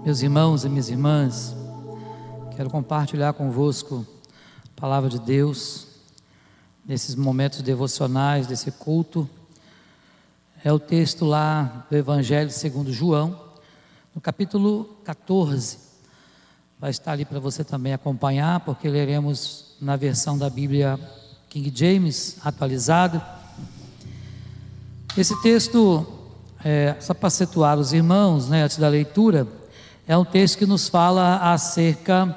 Meus irmãos e minhas irmãs, quero compartilhar convosco a palavra de Deus, nesses momentos devocionais, desse culto. É o texto lá do Evangelho segundo João, no capítulo 14. Vai estar ali para você também acompanhar, porque leremos na versão da Bíblia King James, atualizada. Esse texto, só para situar os irmãos, antes da leitura, é um texto que nos fala acerca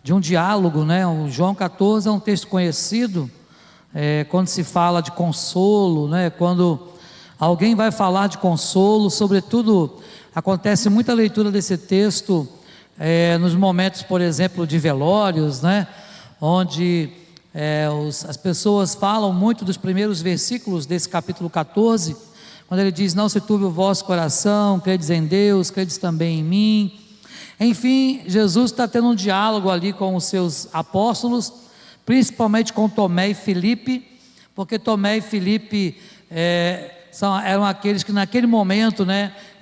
de um diálogo, O João 14 é um texto conhecido, quando se fala de consolo, quando alguém vai falar de consolo, sobretudo, acontece muita leitura desse texto, nos momentos, por exemplo, de velórios, onde as pessoas falam muito dos primeiros versículos desse capítulo 14, quando ele diz: não se turbe o vosso coração, credes em Deus, credes também em mim. Enfim, Jesus está tendo um diálogo ali com os seus apóstolos, principalmente com Tomé e Filipe, porque Tomé e Filipe eram aqueles que naquele momento,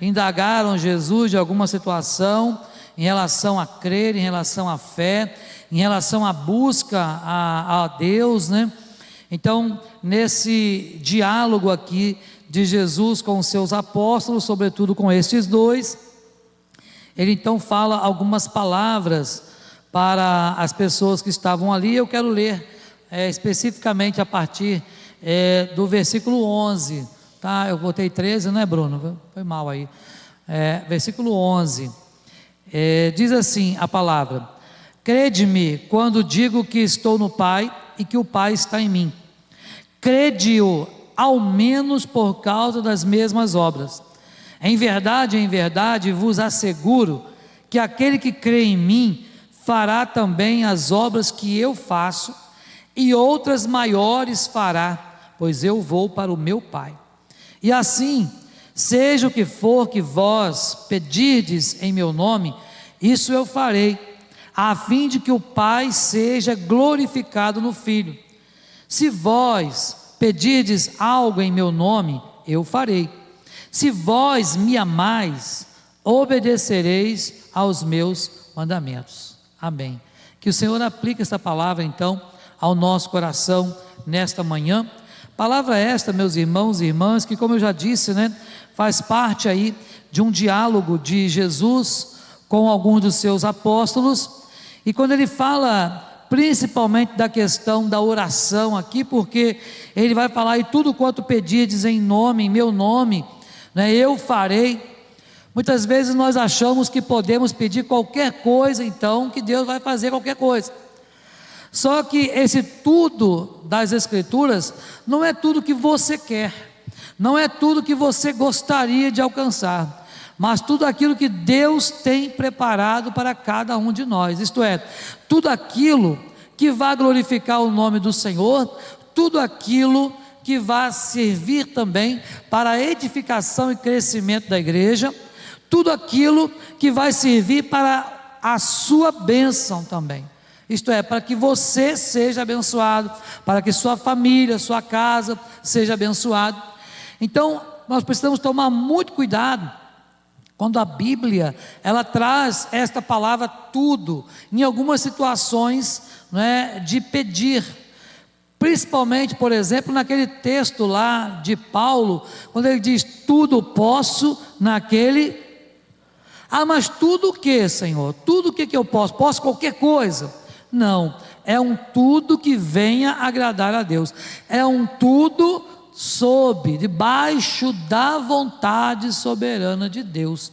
indagaram Jesus de alguma situação, em relação a crer, em relação à fé, em relação à busca a Deus, Então, nesse diálogo aqui de Jesus com os seus apóstolos, sobretudo com estes dois, ele então fala algumas palavras para as pessoas que estavam ali. Eu quero ler especificamente a partir do versículo 11, tá? Eu botei 13, Bruno? Foi mal aí. Versículo 11, diz assim a palavra: crede-me quando digo que estou no Pai e que o Pai está em mim. Crede-o ao menos por causa das mesmas obras. Em verdade vos asseguro que aquele que crê em mim fará também as obras que eu faço, e outras maiores fará, pois eu vou para o meu Pai. E assim, seja o que for que vós pedirdes em meu nome, isso eu farei, a fim de que o Pai seja glorificado no Filho. Se vós pedirdes algo em meu nome, eu farei. Se vós me amais, obedecereis aos meus mandamentos. Amém. Que o Senhor aplique essa palavra então ao nosso coração nesta manhã. Palavra esta, meus irmãos e irmãs, que, como eu já disse, faz parte aí de um diálogo de Jesus com alguns dos seus apóstolos. E quando ele fala principalmente da questão da oração aqui, porque ele vai falar: e tudo quanto pedirdes em meu nome, eu farei. Muitas vezes nós achamos que podemos pedir qualquer coisa, então que Deus vai fazer qualquer coisa. Só que esse tudo das Escrituras não é tudo que você quer, não é tudo que você gostaria de alcançar, mas tudo aquilo que Deus tem preparado para cada um de nós. Isto é, tudo aquilo que vai glorificar o nome do Senhor, tudo aquilo que vai servir também para a edificação e crescimento da igreja, tudo aquilo que vai servir para a sua bênção também, isto é, para que você seja abençoado, para que sua família, sua casa seja abençoado. Então, nós precisamos tomar muito cuidado quando a Bíblia, ela traz esta palavra tudo, em algumas situações, de pedir. Principalmente, por exemplo, naquele texto lá de Paulo, quando ele diz: tudo posso naquele... mas tudo o que, Senhor? Tudo o que eu posso? Posso qualquer coisa? Não, é um tudo que venha agradar a Deus, é um tudo debaixo da vontade soberana de Deus.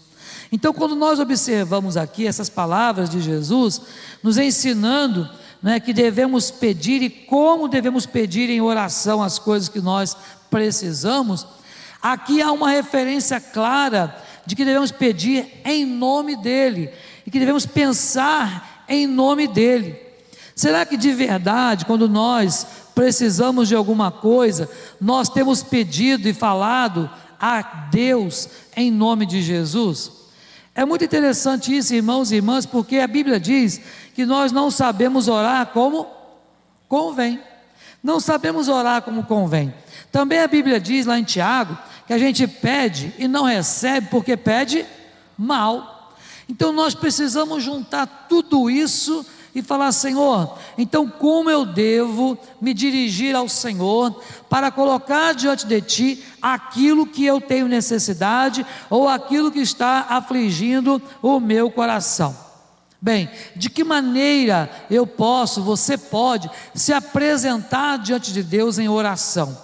Então, quando nós observamos aqui essas palavras de Jesus, nos ensinando que devemos pedir e como devemos pedir em oração as coisas que nós precisamos, aqui há uma referência clara de que devemos pedir em nome dEle, e que devemos pensar em nome dEle. Será que de verdade, quando nós precisamos de alguma coisa, nós temos pedido e falado a Deus em nome de Jesus? É muito interessante isso, irmãos e irmãs, porque a Bíblia diz que nós não sabemos orar como convém. Não sabemos orar como convém. Também a Bíblia diz lá em Tiago que a gente pede e não recebe porque pede mal. Então nós precisamos juntar tudo isso e falar: Senhor, então como eu devo me dirigir ao Senhor para colocar diante de Ti aquilo que eu tenho necessidade ou aquilo que está afligindo o meu coração? Bem, de que maneira você pode se apresentar diante de Deus em oração?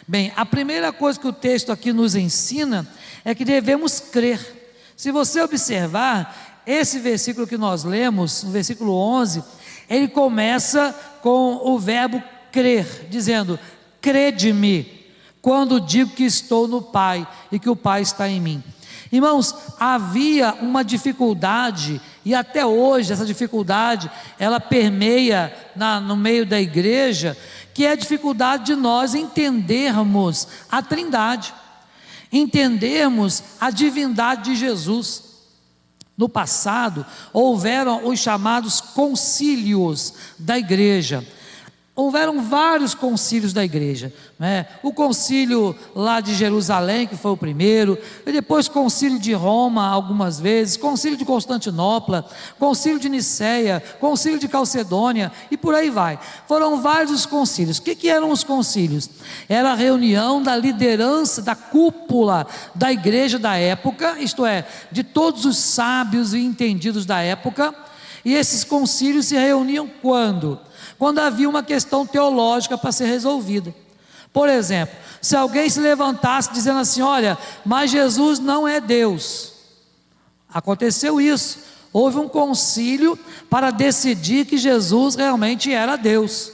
Bem, a primeira coisa que o texto aqui nos ensina é que devemos crer. Se você observar, esse versículo que nós lemos, no versículo 11, ele começa com o verbo crer, dizendo: crede-me, quando digo que estou no Pai e que o Pai está em mim. Irmãos, havia uma dificuldade, e até hoje essa dificuldade, ela permeia no meio da igreja, que é a dificuldade de nós entendermos a Trindade, entendermos a divindade de Jesus. No passado, houveram os chamados concílios da igreja. Houveram vários concílios da igreja, né? O concílio lá de Jerusalém, que foi o primeiro, e depois concílio de Roma algumas vezes, concílio de Constantinopla, concílio de Niceia, concílio de Calcedônia, e por aí vai. Foram vários os concílios. O que eram os concílios? Era a reunião da liderança, da cúpula da igreja da época, isto é, de todos os sábios e entendidos da época, e esses concílios se reuniam quando havia uma questão teológica para ser resolvida. Por exemplo, se alguém se levantasse dizendo assim: olha, mas Jesus não é Deus. Aconteceu isso, houve um concílio para decidir que Jesus realmente era Deus.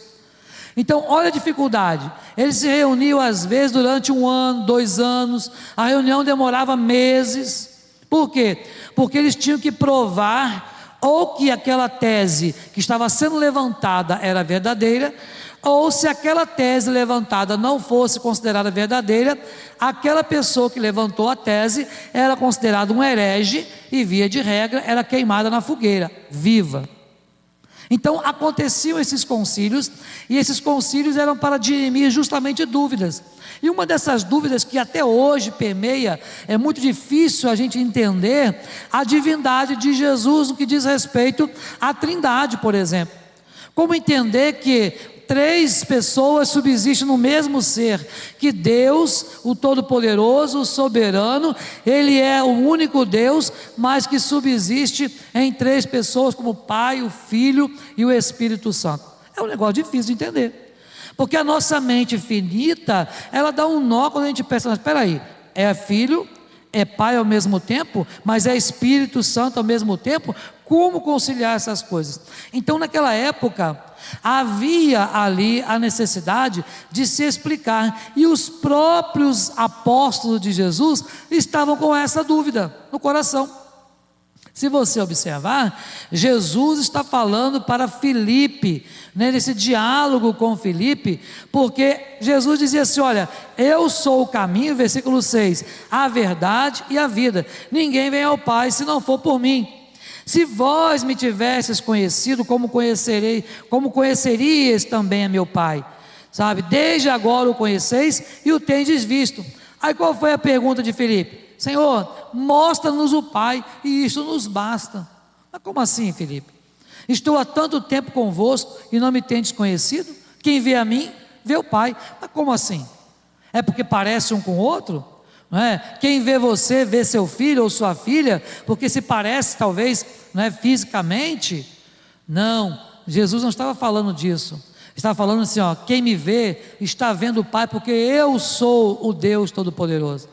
Então olha a dificuldade, eles se reuniam às vezes durante 1 ano, 2 anos, a reunião demorava meses. Por quê? Porque eles tinham que provar ou que aquela tese que estava sendo levantada era verdadeira, ou se aquela tese levantada não fosse considerada verdadeira, aquela pessoa que levantou a tese era considerada um herege e, via de regra, era queimada na fogueira, viva. Então aconteciam esses concílios, e esses concílios eram para dirimir justamente dúvidas. E uma dessas dúvidas que até hoje permeia, é muito difícil a gente entender a divindade de Jesus no que diz respeito à Trindade, por exemplo. Como entender que 3 pessoas subsistem no mesmo ser, que Deus, o Todo-Poderoso, o Soberano, Ele é o único Deus, mas que subsiste em 3 pessoas, como o Pai, o Filho e o Espírito Santo. É um negócio difícil de entender, porque a nossa mente finita, ela dá um nó quando a gente pensa: mas espera aí, é Filho, é Pai ao mesmo tempo, mas é Espírito Santo ao mesmo tempo? Como conciliar essas coisas? Então naquela época, havia ali a necessidade de se explicar, e os próprios apóstolos de Jesus estavam com essa dúvida no coração. Se você observar, Jesus está falando para Filipe, né, nesse diálogo com Filipe, porque Jesus dizia assim: olha, eu sou o caminho, versículo 6, a verdade e a vida, ninguém vem ao Pai se não for por mim. Se vós me tivesses conhecido, como conhecerias também a meu Pai, sabe? Desde agora o conheceis e o tendes visto. Aí qual foi a pergunta de Filipe? Senhor, mostra-nos o Pai e isso nos basta. Mas como assim, Filipe? Estou há tanto tempo convosco e não me tendes conhecido? Quem vê a mim, vê o Pai. Mas como assim? É porque parece um com o outro? Não é? Quem vê você, vê seu filho ou sua filha, porque se parece talvez, não é, fisicamente? Não, Jesus não estava falando disso. Estava falando assim: ó, quem me vê está vendo o Pai, porque eu sou o Deus Todo-Poderoso.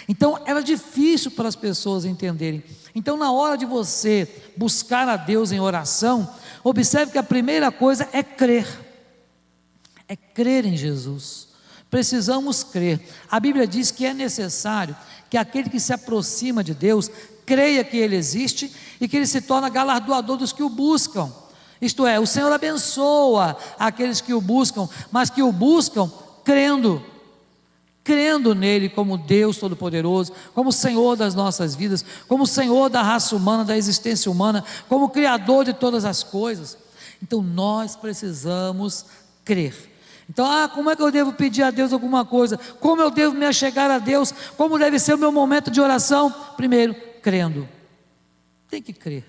Então era difícil para as pessoas entenderem. Então, na hora de você buscar a Deus em oração, observe que a primeira coisa é crer em Jesus. Precisamos crer. A Bíblia diz que é necessário que aquele que se aproxima de Deus creia que Ele existe e que Ele se torna galardoador dos que o buscam. Isto é, o Senhor abençoa aqueles que o buscam, mas que o buscam crendo nele como Deus Todo-Poderoso, como Senhor das nossas vidas, como Senhor da raça humana, da existência humana, como Criador de todas as coisas. Então nós precisamos crer. Então, como é que eu devo pedir a Deus alguma coisa? Como eu devo me achegar a Deus? Como deve ser o meu momento de oração? Primeiro, crendo. tem que crer.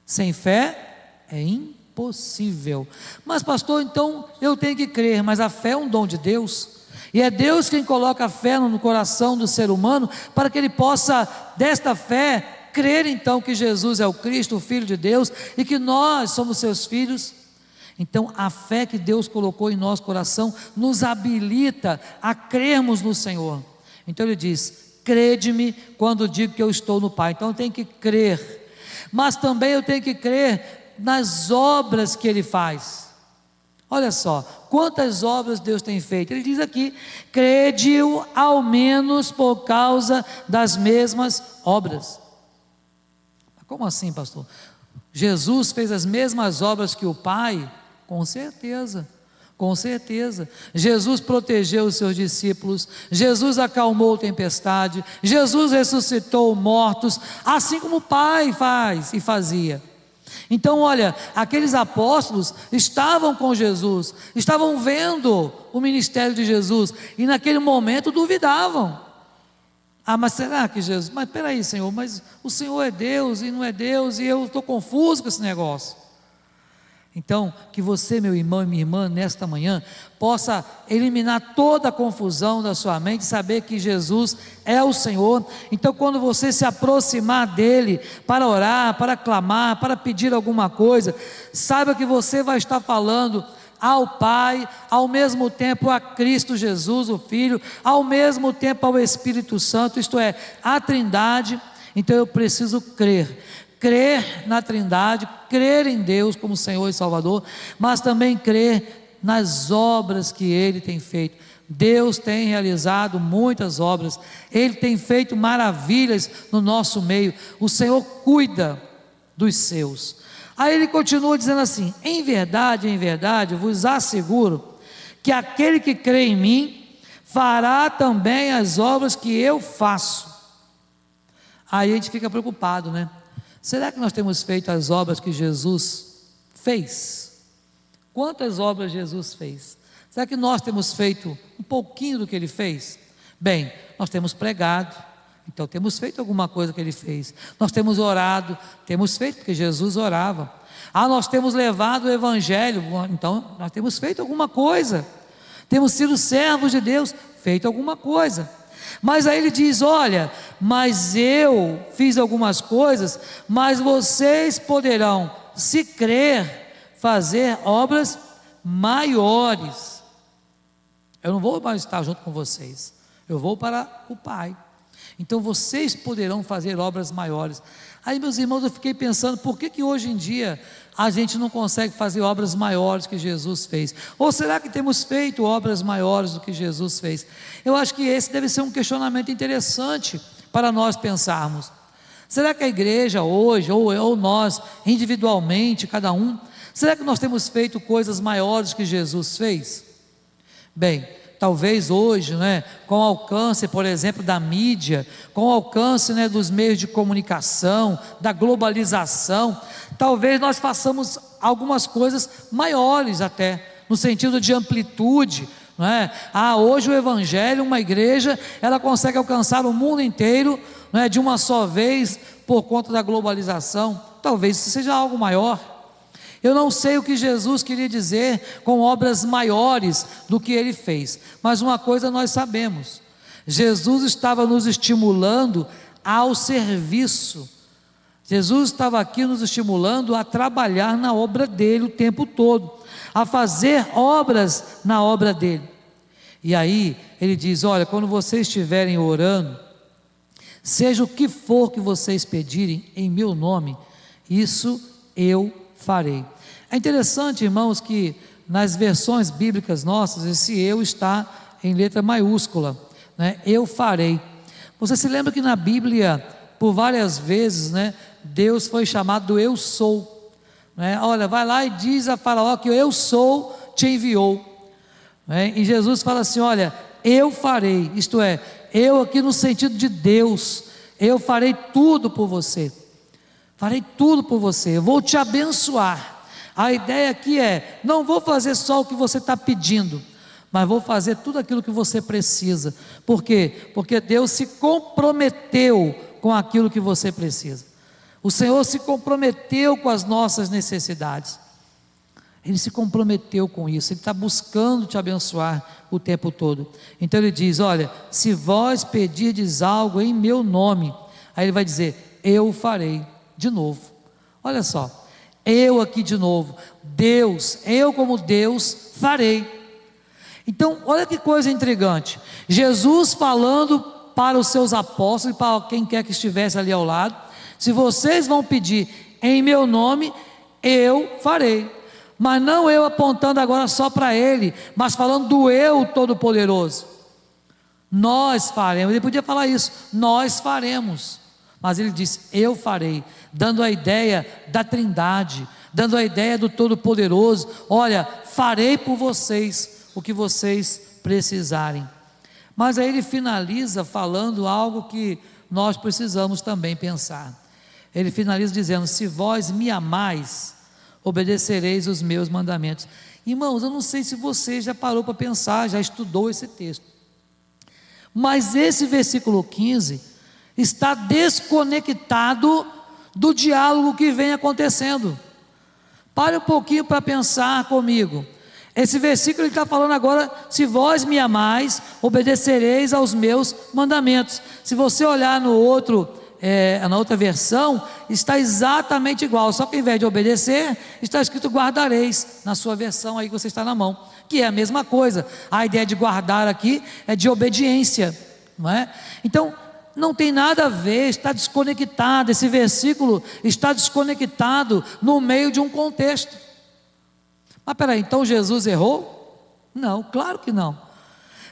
Sem fé é impossível. Mas pastor, então eu tenho que crer, mas a fé é um dom de Deus. E é Deus quem coloca a fé no coração do ser humano, para que ele possa, desta fé, crer então que Jesus é o Cristo, o Filho de Deus, e que nós somos seus filhos. Então a fé que Deus colocou em nosso coração, nos habilita a crermos no Senhor. Então ele diz, crede-me quando digo que eu estou no Pai. Então eu tenho que crer, mas também eu tenho que crer nas obras que Ele faz. Olha só, quantas obras Deus tem feito. Ele diz aqui, crede-o ao menos por causa das mesmas obras. Como assim, pastor? Jesus fez as mesmas obras que o Pai? Com certeza, com certeza. Jesus protegeu os seus discípulos, Jesus acalmou a tempestade, Jesus ressuscitou mortos, assim como o Pai faz e fazia. Então olha, aqueles apóstolos estavam com Jesus, estavam vendo o ministério de Jesus, e naquele momento duvidavam. Mas será que Jesus, mas peraí Senhor, mas o Senhor é Deus e não é Deus, e eu estou confuso com esse negócio. Então, que você, meu irmão e minha irmã, nesta manhã, possa eliminar toda a confusão da sua mente, saber que Jesus é o Senhor. Então, quando você se aproximar dEle, para orar, para clamar, para pedir alguma coisa, saiba que você vai estar falando ao Pai, ao mesmo tempo a Cristo Jesus, o Filho, ao mesmo tempo ao Espírito Santo, isto é, a Trindade. Então eu preciso crer na Trindade, crer em Deus como Senhor e Salvador, mas também crer nas obras que Ele tem feito. Deus tem realizado muitas obras, Ele tem feito maravilhas no nosso meio, o Senhor cuida dos seus. Aí ele continua dizendo assim, em verdade, vos asseguro, que aquele que crê em mim, fará também as obras que eu faço. Aí a gente fica preocupado, né? Será que nós temos feito as obras que Jesus fez? Quantas obras Jesus fez? Será que nós temos feito um pouquinho do que Ele fez? Bem, nós temos pregado, então temos feito alguma coisa que Ele fez. Nós temos orado, temos feito, porque Jesus orava. Nós temos levado o Evangelho, então nós temos feito alguma coisa. Temos sido servos de Deus, feito alguma coisa. Mas aí ele diz, olha, mas eu fiz algumas coisas, mas vocês poderão, se crer, fazer obras maiores. Eu não vou mais estar junto com vocês, eu vou para o Pai. Então vocês poderão fazer obras maiores. Aí, meus irmãos, eu fiquei pensando, por que hoje em dia a gente não consegue fazer obras maiores que Jesus fez? Ou será que temos feito obras maiores do que Jesus fez? Eu acho que esse deve ser um questionamento interessante para nós pensarmos. Será que a igreja hoje, ou nós individualmente, cada um, será que nós temos feito coisas maiores que Jesus fez? Bem, talvez hoje, com o alcance, por exemplo, da mídia, com o alcance, dos meios de comunicação, da globalização, talvez nós façamos algumas coisas maiores até, no sentido de amplitude, hoje o Evangelho, uma igreja, ela consegue alcançar o mundo inteiro, de uma só vez, por conta da globalização. Talvez isso seja algo maior. Eu não sei o que Jesus queria dizer com obras maiores do que Ele fez, mas uma coisa nós sabemos, Jesus estava nos estimulando ao serviço. Jesus estava aqui nos estimulando a trabalhar na obra dEle o tempo todo, a fazer obras na obra dEle. E aí Ele diz, olha, quando vocês estiverem orando, seja o que for que vocês pedirem em meu nome, isso eu farei. É interessante, irmãos, que nas versões bíblicas nossas, esse eu está em letra maiúscula, eu farei. Você se lembra que na Bíblia, por várias vezes, Deus foi chamado do eu sou, olha, vai lá e diz a Faraó que o eu sou te enviou, e Jesus fala assim, olha, eu farei, isto é, eu aqui no sentido de Deus, eu farei tudo por você. Farei tudo por você, eu vou te abençoar. A ideia aqui é, não vou fazer só o que você está pedindo, mas vou fazer tudo aquilo que você precisa. Por quê? Porque Deus se comprometeu com aquilo que você precisa. O Senhor se comprometeu com as nossas necessidades. Ele se comprometeu com isso. Ele está buscando te abençoar o tempo todo. Então ele diz: olha, se vós pedirdes algo em meu nome, aí ele vai dizer: eu farei. De novo, olha só, eu aqui de novo, Deus, eu como Deus farei. Então olha que coisa intrigante, Jesus falando para os seus apóstolos e para quem quer que estivesse ali ao lado: se vocês vão pedir em meu nome, eu farei. Mas não eu apontando agora só para ele, mas falando do eu todo-poderoso. Nós faremos. Ele podia falar isso: nós faremos. Mas ele diz: eu farei, dando a ideia da Trindade, dando a ideia do Todo-Poderoso. Olha, farei por vocês o que vocês precisarem. Mas aí ele finaliza falando algo que nós precisamos também pensar. Ele finaliza dizendo: se vós me amais, obedecereis os meus mandamentos. Irmãos, eu não sei se você já parou para pensar, já estudou esse texto, mas esse versículo 15 está desconectado do diálogo que vem acontecendo. Pare um pouquinho para pensar comigo. Esse versículo ele está falando agora: se vós me amais, obedecereis aos meus mandamentos. Se você olhar no outro, na outra versão, está exatamente igual, só que ao invés de obedecer, está escrito guardareis, na sua versão aí que você está na mão, que é a mesma coisa. A ideia de guardar aqui é de obediência, não é? Então não tem nada a ver, está desconectado. Esse versículo está desconectado no meio de um contexto. Mas peraí, então Jesus errou? Não, claro que não.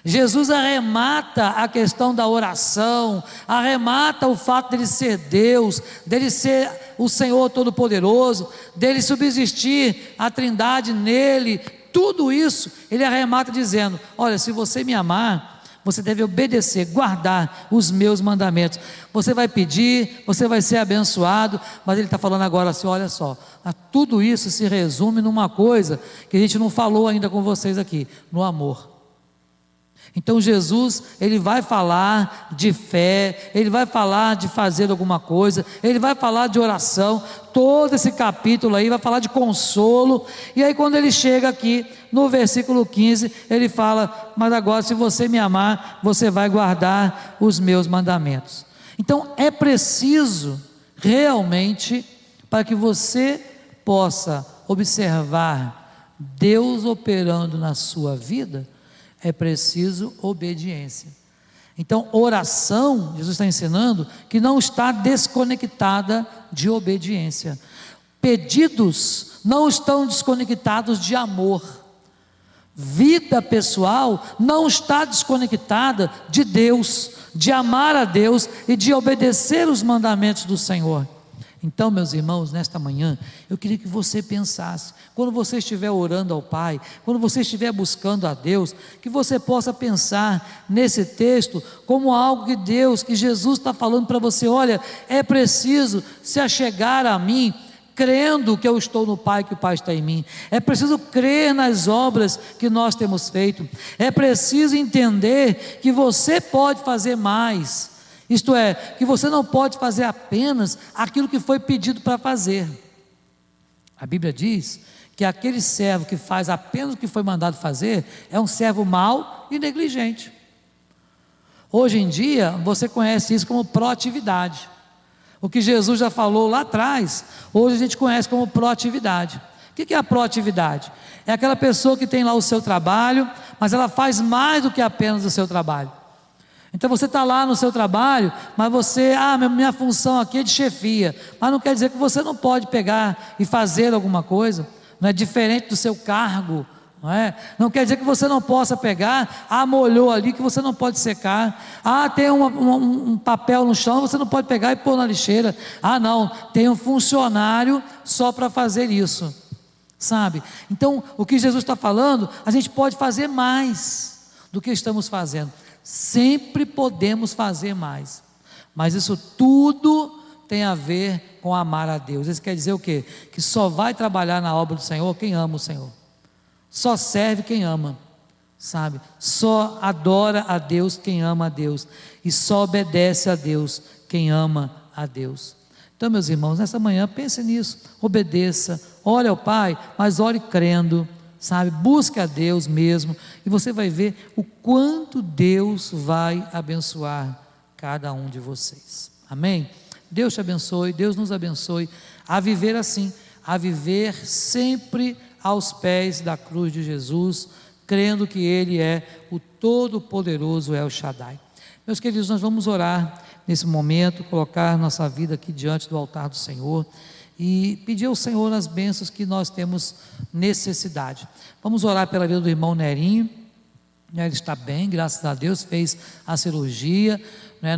Jesus arremata a questão da oração, arremata o fato dele ser Deus, dele ser o Senhor Todo-Poderoso, dele subsistir a Trindade nele. Tudo isso ele arremata dizendo: olha, se você me amar, você deve obedecer, guardar os meus mandamentos. Você vai pedir, você vai ser abençoado. Mas ele está falando agora assim: olha só, tudo isso se resume numa coisa que a gente não falou ainda com vocês aqui: no amor. Então Jesus, ele vai falar de fé, ele vai falar de fazer alguma coisa, ele vai falar de oração. Todo esse capítulo aí vai falar de consolo. E aí quando ele chega aqui no versículo 15, ele fala: mas agora, se você me amar, você vai guardar os meus mandamentos. Então é preciso realmente, para que você possa observar Deus operando na sua vida, é preciso obediência. Então oração, Jesus está ensinando que não está desconectada de obediência. Pedidos não estão desconectados de amor. Vida pessoal não está desconectada de Deus, de amar a Deus e de obedecer os mandamentos do Senhor. Então, meus irmãos, nesta manhã, eu queria que você pensasse, quando você estiver orando ao Pai, quando você estiver buscando a Deus, que você possa pensar nesse texto como algo que Deus, que Jesus está falando para você: olha, é preciso se achegar a mim, crendo que eu estou no Pai, que o Pai está em mim. É preciso crer nas obras que nós temos feito. É preciso entender que você pode fazer mais. Isto é, que você não pode fazer apenas aquilo que foi pedido para fazer. A Bíblia diz que aquele servo que faz apenas o que foi mandado fazer é um servo mau e negligente. Hoje em dia, você conhece isso como proatividade. O que Jesus já falou lá atrás, hoje a gente conhece como proatividade. O que é a proatividade? É aquela pessoa que tem lá o seu trabalho, mas ela faz mais do que apenas o seu trabalho. Então você está lá no seu trabalho, mas você, minha função aqui é de chefia, mas não quer dizer que você não pode pegar e fazer alguma coisa, não é diferente do seu cargo, não é? Não quer dizer que você não possa pegar, molhou ali, que você não pode secar, tem um papel no chão, você não pode pegar e pôr na lixeira, não, tem um funcionário só para fazer isso, sabe? Então o que Jesus está falando, a gente pode fazer mais do que estamos fazendo. Sempre podemos fazer mais, mas isso tudo tem a ver com amar a Deus. Isso quer dizer o quê? Que só vai trabalhar na obra do Senhor quem ama o Senhor, só serve quem ama, sabe? Só adora a Deus quem ama a Deus, e só obedece a Deus quem ama a Deus. Então, meus irmãos, nessa manhã, pense nisso, obedeça, ore ao Pai, mas ore crendo, sabe? Busque a Deus mesmo, e você vai ver o quanto Deus vai abençoar cada um de vocês. Amém? Deus te abençoe, Deus nos abençoe a viver assim, a viver sempre aos pés da cruz de Jesus, crendo que Ele é o Todo-Poderoso El Shaddai. Meus queridos, nós vamos orar nesse momento, colocar nossa vida aqui diante do altar do Senhor e pedir ao Senhor as bênçãos que nós temos necessidade. Vamos orar pela vida do irmão Nerinho, ele está bem, graças a Deus, fez a cirurgia,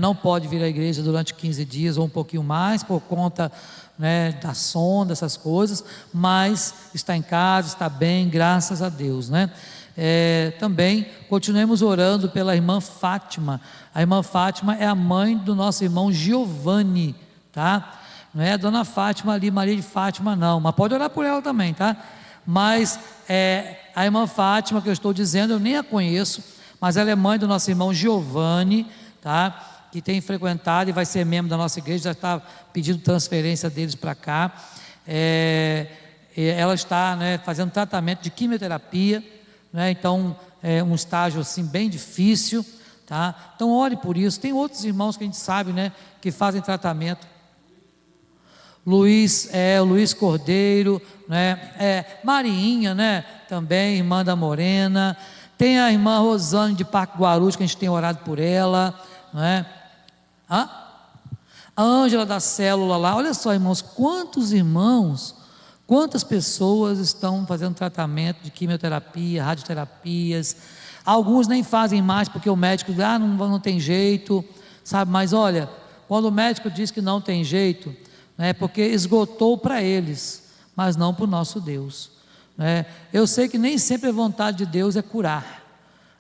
não pode vir à igreja durante 15 dias ou um pouquinho mais, por conta da sonda, essas coisas, mas está em casa, está bem, graças a Deus, também continuemos orando pela irmã Fátima. A irmã Fátima é a mãe do nosso irmão Giovanni, tá? Não é a dona Fátima ali, Maria de Fátima não, mas pode orar por ela também, tá? Mas a irmã Fátima que eu estou dizendo, eu nem a conheço, mas ela é mãe do nosso irmão Giovanni, tá? Que tem frequentado e vai ser membro da nossa igreja, já está pedindo transferência deles para cá. Ela está fazendo tratamento de quimioterapia, então é um estágio assim bem difícil, tá? Então ore por isso. Tem outros irmãos que a gente sabe, que fazem tratamento. O Luiz Cordeiro, Marinha, também irmã da Morena. Tem a irmã Rosane de Parque Guarulhos, que a gente tem orado por ela, A Ângela da célula lá. Olha só, irmãos, quantos irmãos, quantas pessoas estão fazendo tratamento de quimioterapia, radioterapias. Alguns nem fazem mais porque o médico diz, não tem jeito, sabe? Mas olha, quando o médico diz que não tem jeito, é porque esgotou para eles, mas não para o nosso Deus. Eu sei que nem sempre a vontade de Deus é curar,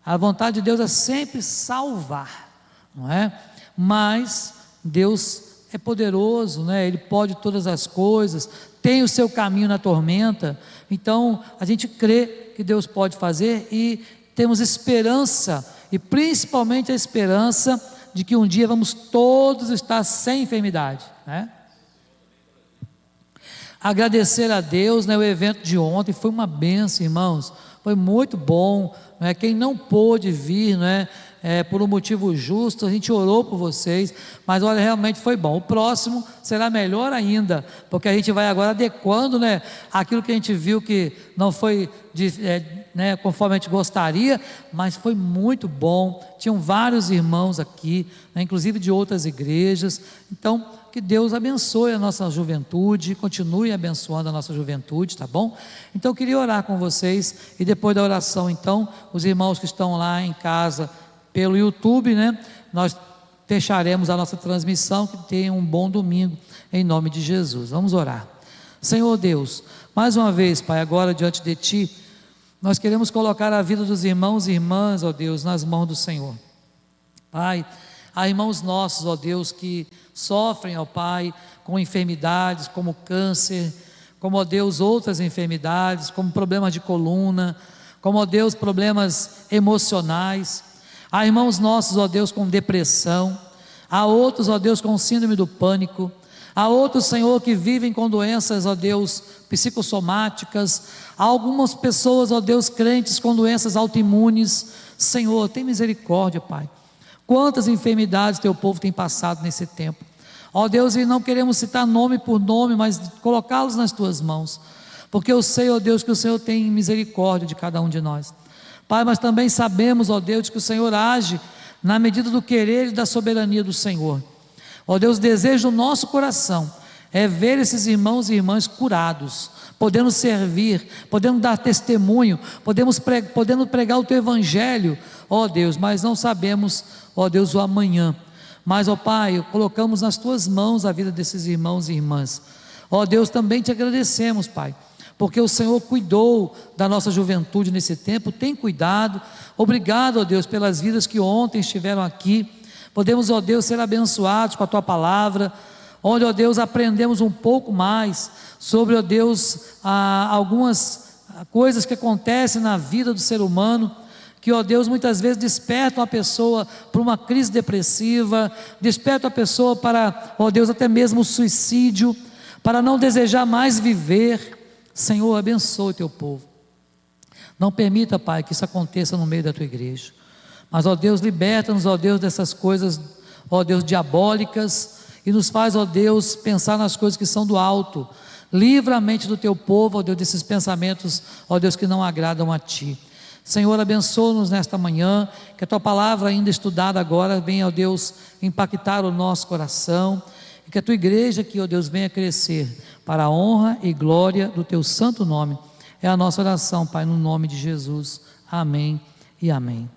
a vontade de Deus é sempre salvar, não é? Mas Deus é poderoso, Ele pode todas as coisas, tem o seu caminho na tormenta. Então a gente crê que Deus pode fazer e temos esperança, e principalmente a esperança de que um dia vamos todos estar sem enfermidade, Agradecer a Deus, o evento de ontem foi uma bênção, irmãos, foi muito bom, quem não pôde vir, por um motivo justo, a gente orou por vocês, mas olha, realmente foi bom. O próximo será melhor ainda, porque a gente vai agora adequando, aquilo que a gente viu que não foi conforme a gente gostaria, mas foi muito bom. Tinham vários irmãos aqui, inclusive de outras igrejas. Então que Deus abençoe a nossa juventude, continue abençoando a nossa juventude, tá bom? Então eu queria orar com vocês, e depois da oração, então, os irmãos que estão lá em casa pelo YouTube, nós fecharemos a nossa transmissão. Que tenham um bom domingo, em nome de Jesus. Vamos orar. Senhor Deus, mais uma vez, Pai, agora diante de Ti, nós queremos colocar a vida dos irmãos e irmãs, ó Deus, nas mãos do Senhor. Pai, há irmãos nossos, ó Deus, que sofrem, ó Pai, com enfermidades como câncer, como, ó Deus, outras enfermidades, como problemas de coluna, como, ó Deus, problemas emocionais. Há irmãos nossos, ó Deus, com depressão. Há outros, ó Deus, com síndrome do pânico. Há outros, Senhor, que vivem com doenças, ó Deus, psicossomáticas. Há algumas pessoas, ó Deus, crentes com doenças autoimunes. Senhor, tem misericórdia, Pai. Quantas enfermidades teu povo tem passado nesse tempo. Ó Deus, e não queremos citar nome por nome, mas colocá-los nas tuas mãos, porque eu sei, ó Deus, que o Senhor tem misericórdia de cada um de nós, Pai. Mas também sabemos, ó Deus, que o Senhor age na medida do querer e da soberania do Senhor. Ó Deus, o desejo do nosso coração é ver esses irmãos e irmãs curados, podendo servir, podendo dar testemunho, podendo pregar o teu evangelho, ó Deus, mas não sabemos, ó Deus, o amanhã. Mas, ó Pai, colocamos nas tuas mãos a vida desses irmãos e irmãs. Ó Deus, também te agradecemos, Pai, porque o Senhor cuidou da nossa juventude nesse tempo, tem cuidado. Obrigado, ó Deus, pelas vidas que ontem estiveram aqui. Podemos, ó Deus, ser abençoados com a tua palavra, onde, ó Deus, aprendemos um pouco mais sobre, ó Deus, algumas coisas que acontecem na vida do ser humano, que, ó Deus, muitas vezes despertam a pessoa para uma crise depressiva, despertam a pessoa para, ó Deus, até mesmo o suicídio, para não desejar mais viver. Senhor, abençoe o teu povo. Não permita, Pai, que isso aconteça no meio da tua igreja. Mas, ó Deus, liberta-nos, ó Deus, dessas coisas, ó Deus, diabólicas, e nos faz, ó Deus, pensar nas coisas que são do alto. Livra a mente do teu povo, ó Deus, desses pensamentos, ó Deus, que não agradam a ti. Senhor, abençoa-nos nesta manhã, que a tua palavra ainda estudada agora venha, ó Deus, impactar o nosso coração, e que a tua igreja aqui, ó Deus, venha crescer para a honra e glória do teu santo nome. É a nossa oração, Pai, no nome de Jesus. Amém e amém.